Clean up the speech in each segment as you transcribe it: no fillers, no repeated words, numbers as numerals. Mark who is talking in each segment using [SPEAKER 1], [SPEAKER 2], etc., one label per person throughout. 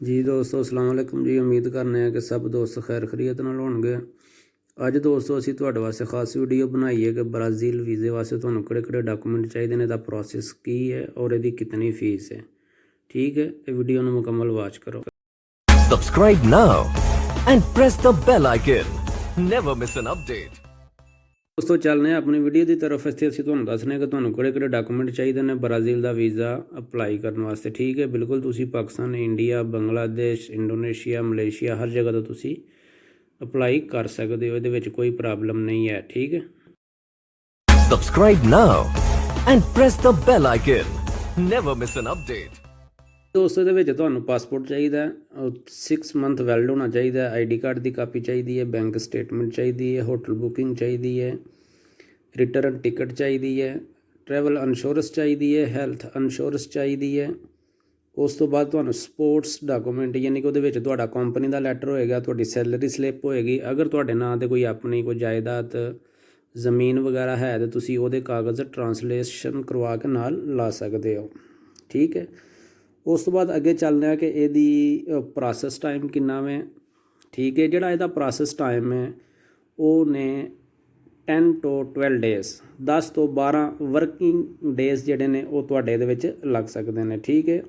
[SPEAKER 1] जी दोस्तों अस्सलाम वालेकुम जी। उम्मीद करने हैं कि सब दोस्त खैर खरीयत नाल होणगे। अज दोस्तों असीं तुहाडे वास्ते खास वीडियो बनाई है कि ब्राज़ील वीज़े वास्ते तुहानूं किहड़े डॉकूमेंट चाहिए ने, इहदा प्रोसैस की है और इहदी कितनी फीस है। ठीक है, तो वीडियो नूं मुकम्मल वाच करो।
[SPEAKER 2] Subscribe now and press the bell icon. Never miss an update.
[SPEAKER 1] दोस्तों चलने अपनी वीडियो की तरफ। इत्थे असीं तुहानूं दसने कि तुहानूं किहड़े डॉकूमेंट चाहिए ने ब्राज़ील का वीज़ा अपलाई करने वास्ते। ठीक है, बिल्कुल तुसीं Pakistan, India, Bangladesh, Indonesia, Malaysia हर जगह तो तुसीं अपलाई कर सकते हो। ये कोई प्रॉब्लम नहीं है। ठीक है,
[SPEAKER 2] Subscribe now and press the bell icon. Never miss an update.
[SPEAKER 1] दोस्तों ये तो पासपोर्ट चाहिए, 6 मंथ वैलिड होना चाहिए, ID कार्ड की कापी चाहिए है, बैंक स्टेटमेंट चाहिए है, होटल बुकिंग चाहिए है, रिटर्न टिकट चाहिए है, ट्रैवल इंश्योरेंस चाहिए है, हैल्थ इंश्योरेंस चाहिए है। उस तो बाद तुहानूं स्पोर्ट्स डॉकूमेंट यानी कि उहदे कंपनी का लैटर होएगा, तुहाडी सैलरी स्लिप होएगी। अगर तुहाडे नां ते कोई अपनी कोई जायदाद जमीन वगैरह है तो तुसीं उहदे कागज़ ट्रांसलेशन करवा के नाल ला सकते हो। ठीक है, उस तो बाद अगे चलने कि यदी प्रोसैस टाइम किन्ना वे। ठीक है, जिहड़ा इहदा प्रोसैस टाइम है वो ने 10 to 12 डेज़ 10 तो 12 वर्किंग डेज़ जिहड़े ने वो तुहाडे इहदे विच लग सकते हैं। ठीक है,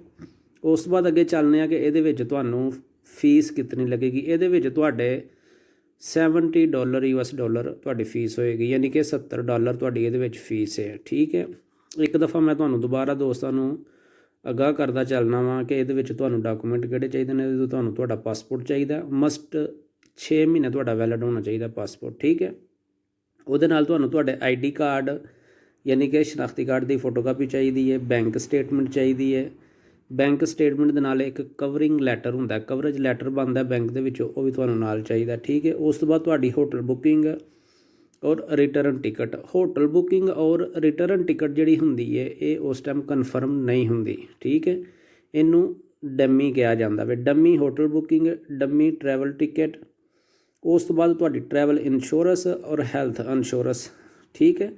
[SPEAKER 1] उस तो बाद अगे चलने कि इहदे विच तुहानूं फीस कितनी लगेगी। इहदे विच तुहाडे $70 US तुहाडी फीस होएगी, यानी कि $70 तुहाडी इहदे विच फीस है। ठीक है, एक दफ़ा मैं तुहानूं दोबारा दोस्तां नूं अगाह करदा चलना वा कि इहदे विच तुहानूं डॉकूमेंट किहड़े चाहिए ने। तुहानूं तुहाडा पासपोर्ट चाहिए, मस्ट 6 महीने तुहाडा वैलिड होना चाहिए पासपोर्ट। ठीक है, उहदे नाल तुहानूं तुहाडे ID कार्ड यानी कि शनाख्ती कार्ड की फोटोकापी चाहिए है, बैंक स्टेटमेंट चाहिए है। बैंक स्टेटमेंट दे नाल एक कवरिंग लैटर हुंदा, कवरेज लैटर बनता बैंक दे विचों, वो भी तुहानूं नाल चाहिए। ठीक है, उस तो बाद तुहाडी होटल बुकिंग और रिटर्न टिकट। होटल बुकिंग और रिटर्न टिकट जिहड़ी हुंदी है ये उस टाइम कन्फर्म नहीं हुंदी। ठीक है, इनू डमी कहा जाता है, dummy hotel booking, dummy travel ticket. उस तो बाद तुहाडी ट्रैवल इंश्योरेंस और हैल्थ इंश्योरेंस। ठीक है,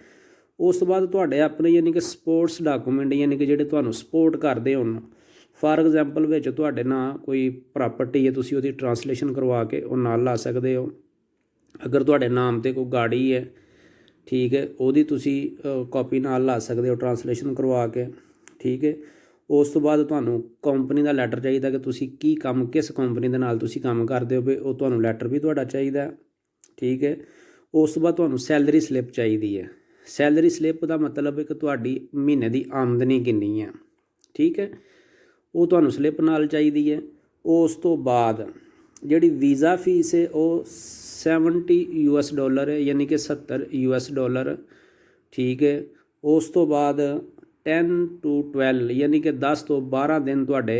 [SPEAKER 1] उस तो बाद तुहाडे अपने यानी कि स्पोर्ट्स डॉकूमेंट यानी कि जिहड़े तुहानूं सपोर्ट करदे होण। फॉर एग्जाम्पल विच तुहाडे नां कोई प्रॉपर्टी है, तुसीं उहदी ट्रांसलेशन करवा के वो नाल ला सकदे हो। अगर तुहाडे नाम ते कोई गाड़ी है, ठीक है, उहदी तुसीं कॉपी नाल ला सकदे हो ट्रांसलेशन करवा के। ठीक है, उस तो बाद तुहानूं कंपनी का लैटर चाहिए कि तुसीं की काम किस कंपनी दे नाल तुसीं काम करदे हो, वो तुहानूं लैटर भी तुहाडा चाहिए। ठीक है, उस तो बाद तुहानूं सैलरी स्लिप चाहिए है। सैलरी स्लिप का मतलब है कि तुहाडी महीने की आमदनी कितनी है। ठीक है, वो तुहानूं स्लिप नाल चाहिए है। उस तो बाद जिहड़ी वीज़ा फीस है वो $70 US है, यानी कि $70 US। ठीक है, उस तो बाद 10 to 12 यानी कि 10 तो 12 दिन तुहाडे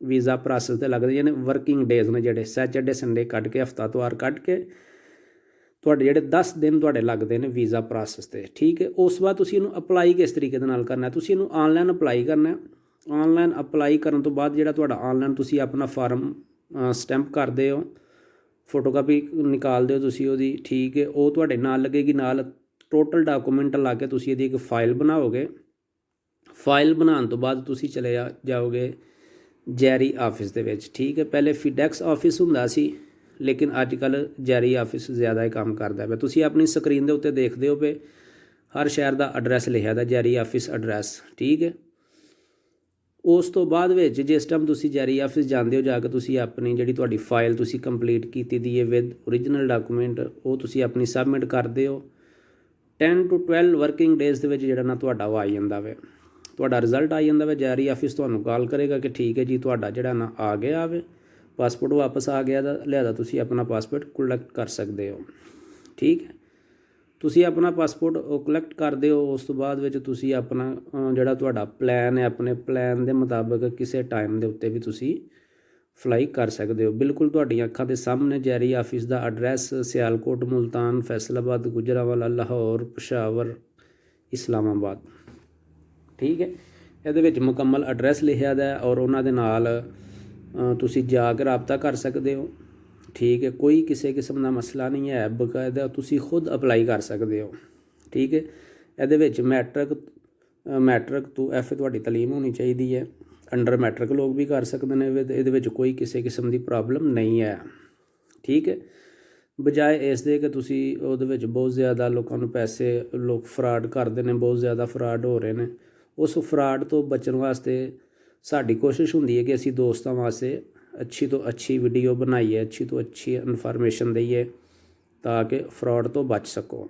[SPEAKER 1] वीज़ा प्रोसैस ते लगदे, यानी वर्किंग डेज़ ने जिहड़े सैटरडे संडे कट के हफ्ता तवार कट के तुहाडे जिहड़े 10 दिन तुहाडे लगदे ने वीज़ा प्रोसैस ते। ठीक है, उस बाद तुसीं इहनूं अपलाई किस तरीके दे नाल करना है, तुसीं इहनूं ऑनलाइन अपलाई करना है। ऑनलाइन अपलाई करन तो बाद जिहड़ा तुहाडा ऑनलाइन तुसीं अपना फार्म स्टैंप करदे हो, फोटोकापी निकालदे हो तुसीं उहदी। ठीक है, वो तुहाडे नाल लगेगी, नाल टोटल डॉकूमेंट ला के तुसीं इहदी एक फाइल बनाओगे। फाइल बनाने तो बाद तुसीं चले जाओगे जैरी ऑफिस दे विच। ठीक है, पहले फिडेक्स ऑफिस हुंदा सी, लेकिन अजकल जैरी ऑफिस ज़्यादा ही काम करता है। तुसीं अपनी स्क्रीन के उत्ते देखते हो पे हर शहर का एड्रैस लिखा था, जैरी ऑफिस एड्रैस। ठीक है, उस तो बाद विच जिस टाइम तुसीं जैरी ऑफिस जाते हो जाके तुसीं अपनी जिहड़ी तुहाडी फाइल तुसीं कंप्लीट कीती दी है विद ओरिजिनल डॉकूमेंट वो तुसीं अपनी सबमिट करदे हो। 10 to 12 वर्किंग डेज़ दे विच जिहड़ा ना तुहाडा वो आई जांदा वे, तुहाडा रिजल्ट आई जांदा वे। जैरी ऑफिस तुहानूं कॉल करेगा कि ठीक है जी तुहाडा जिहड़ा ना आ गया वे, पासपोर्ट वापस आ गया, लिहाजा तुसीं अपना पासपोर्ट कलैक्ट कर सकते हो। ठीक है, तुसीं अपना पासपोर्ट कलैक्ट करदे हो। उस तो बाद विच तुसीं अपना जिहड़ा तुहाडा प्लैन है, अपने प्लैन के मुताबिक किसी टाइम के उत्ते भी तुसीं फ्लाई कर सकते हो। बिल्कुल तुहाडीआं अखां दे सामने जैरी ऑफिस का एड्रैस सियालकोट, मुल्तान, फैसलाबाद, गुजरांवाला, लाहौर, पेशावर, इस्लामाबाद। ठीक है, इहदे विच मुकम्मल एड्रैस लिखिया दा और उन्हां दे नाल तुसीं जाके राबता कर सकते हो। ठीक है, कोई किसी किस्म का मसला नहीं है, बकायदा तुसीं खुद अपलाई कर सकते हो। ठीक है, इहदे विच मैट्रिक तो F तुहाडी तलीम होनी चाहिए है। ਅੰਡਰ ਮੈਟ੍ਰਿਕ ਲੋਕ ਵੀ ਕਰ ਸਕਦੇ ਨੇ, ਇਹਦੇ ਵਿੱਚ ਕੋਈ ਕਿਸੇ ਕਿਸਮ ਦੀ ਪ੍ਰੋਬਲਮ ਨਹੀਂ ਹੈ। ਠੀਕ ਹੈ, ਬਜਾਏ ਇਸ ਦੇ ਕਿ ਤੁਸੀਂ ਉਹਦੇ ਵਿੱਚ ਬਹੁਤ ਜ਼ਿਆਦਾ ਲੋਕਾਂ ਨੂੰ ਪੈਸੇ ਲੋਕ ਫਰਾਡ ਕਰਦੇ ਨੇ, ਬਹੁਤ ਜ਼ਿਆਦਾ ਫਰਾਡ ਹੋ ਰਹੇ ਨੇ। ਉਸ ਫਰਾਡ ਤੋਂ ਬਚਣ ਵਾਸਤੇ ਸਾਡੀ ਕੋਸ਼ਿਸ਼ ਹੁੰਦੀ ਹੈ ਕਿ ਅਸੀਂ ਦੋਸਤਾਂ ਵਾਸਤੇ ਅੱਛੀ ਤੋਂ ਅੱਛੀ ਵੀਡੀਓ ਬਣਾਈਏ, ਅੱਛੀ ਤੋਂ ਅੱਛੀ ਇਨਫੋਰਮੇਸ਼ਨ ਦਈਏ ਤਾਂ ਕਿ ਫਰਾਡ ਤੋਂ ਬਚ ਸਕੋ।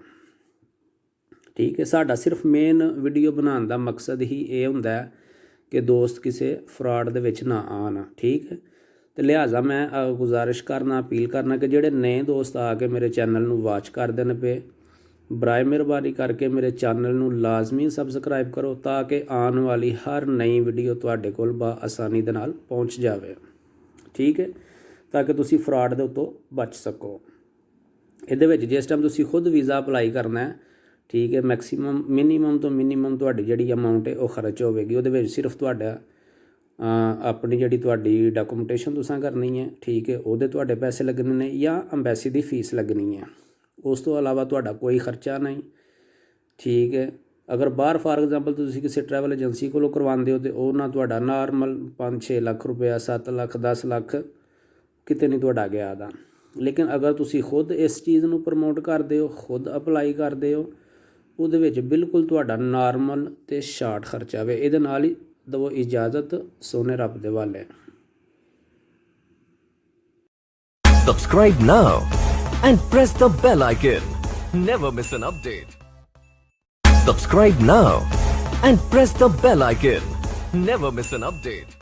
[SPEAKER 1] ਠੀਕ ਹੈ, ਸਾਡਾ ਸਿਰਫ ਮੇਨ ਵੀਡੀਓ ਬਣਾਉਣ ਦਾ ਮਕਸਦ ਹੀ ਇਹ ਹੁੰਦਾ ਹੈ ਕਿ ਦੋਸਤ ਕਿਸੇ ਫਰਾਡ ਦੇ ਵਿੱਚ ਨਾ ਆਉਣ। ਠੀਕ ਹੈ, ਤੇ ਲਿਹਾਜ਼ਾ ਮੈਂ ਗੁਜ਼ਾਰਿਸ਼ ਕਰਨਾ, ਅਪੀਲ ਕਰਨਾ ਕਿ ਜਿਹੜੇ ਨਏ ਦੋਸਤ ਆ ਕੇ ਮੇਰੇ ਚੈਨਲ ਨੂੰ ਵਾਚ ਕਰਦੇ ਨੇ ਪਏ, ਬਰਾਏ ਮਿਹਰਬਾਨੀ ਕਰਕੇ ਮੇਰੇ ਚੈਨਲ ਨੂੰ ਲਾਜ਼ਮੀ ਸਬਸਕ੍ਰਾਈਬ ਕਰੋ ਤਾਂ ਕਿ ਆਉਣ ਵਾਲੀ ਹਰ ਨਈ ਵੀਡੀਓ ਤੁਹਾਡੇ ਕੋਲ ਆਸਾਨੀ ਦੇ ਨਾਲ ਪਹੁੰਚ ਜਾਵੇ। ਠੀਕ ਹੈ, ਤਾਂ ਕਿ ਤੁਸੀਂ ਫਰਾਡ ਦੇ ਉੱਤੋਂ ਬਚ ਸਕੋ। ਇਹਦੇ ਵਿੱਚ ਜਿਸ ਟਾਈਮ ਤੁਸੀਂ ਖੁਦ ਵੀਜ਼ਾ ਅਪਲਾਈ ਕਰਨਾ ਹੈ, ਠੀਕ ਹੈ, ਮੈਕਸੀਮਮ ਮਿਨੀਮਮ ਤੋਂ ਮਿਨੀਮਮ ਤੁਹਾਡੀ ਜਿਹੜੀ ਅਮਾਊਂਟ ਹੈ ਉਹ ਖਰਚ ਹੋਵੇਗੀ। ਉਹਦੇ ਵਿੱਚ ਸਿਰਫ ਤੁਹਾਡਾ ਆਪਣੀ ਜਿਹੜੀ ਤੁਹਾਡੀ ਡਾਕੂਮੈਂਟੇਸ਼ਨ ਤੁਸੀਂ ਕਰਨੀ ਹੈ, ਠੀਕ ਹੈ, ਉਹਦੇ ਤੁਹਾਡੇ ਪੈਸੇ ਲੱਗਣੇ ਨੇ ਜਾਂ ਅੰਬੈਸੀ ਦੀ ਫੀਸ ਲੱਗਣੀ ਹੈ। ਉਸ ਤੋਂ ਇਲਾਵਾ ਤੁਹਾਡਾ ਕੋਈ ਖਰਚਾ ਨਹੀਂ। ਠੀਕ ਹੈ, ਅਗਰ ਬਾਹਰ ਫਾਰ ਐਗਜ਼ਾਮਪਲ ਤੁਸੀਂ ਕਿਸੇ ਟਰੈਵਲ ਏਜੰਸੀ ਕੋਲੋਂ ਕਰਵਾਉਂਦੇ ਹੋ ਤਾਂ ਉਹ ਨਾ ਤੁਹਾਡਾ ਨਾਰਮਲ 5-6 ਲੱਖ ਰੁਪਇਆ, 7 ਲੱਖ 10 ਲੱਖ ਕਿਤੇ ਨਹੀਂ ਤੁਹਾਡਾ ਗਿਆ ਦਾ। ਲੇਕਿਨ ਅਗਰ ਤੁਸੀਂ ਖੁਦ ਇਸ ਚੀਜ਼ ਨੂੰ ਪ੍ਰਮੋਟ ਕਰਦੇ ਹੋ, ਖੁਦ ਅਪਲਾਈ ਕਰਦੇ ਹੋ, ਉਹਦੇ ਵਿੱਚ ਬਿਲਕੁਲ ਤੁਹਾਡਾ ਨਾਰਮਲ ਅਤੇ ਸ਼ਾਰਟ ਖਰਚਾ ਵੇ। ਇਹਦੇ ਨਾਲ ਹੀ ਦਵੋ ਇਜਾਜ਼ਤ, ਸੋਨੇ ਰੱਬ ਦੇ ਵਾਲੇ।
[SPEAKER 2] Subscribe now and press the bell icon. Never miss an update. Subscribe now and press the bell icon. Never miss an update.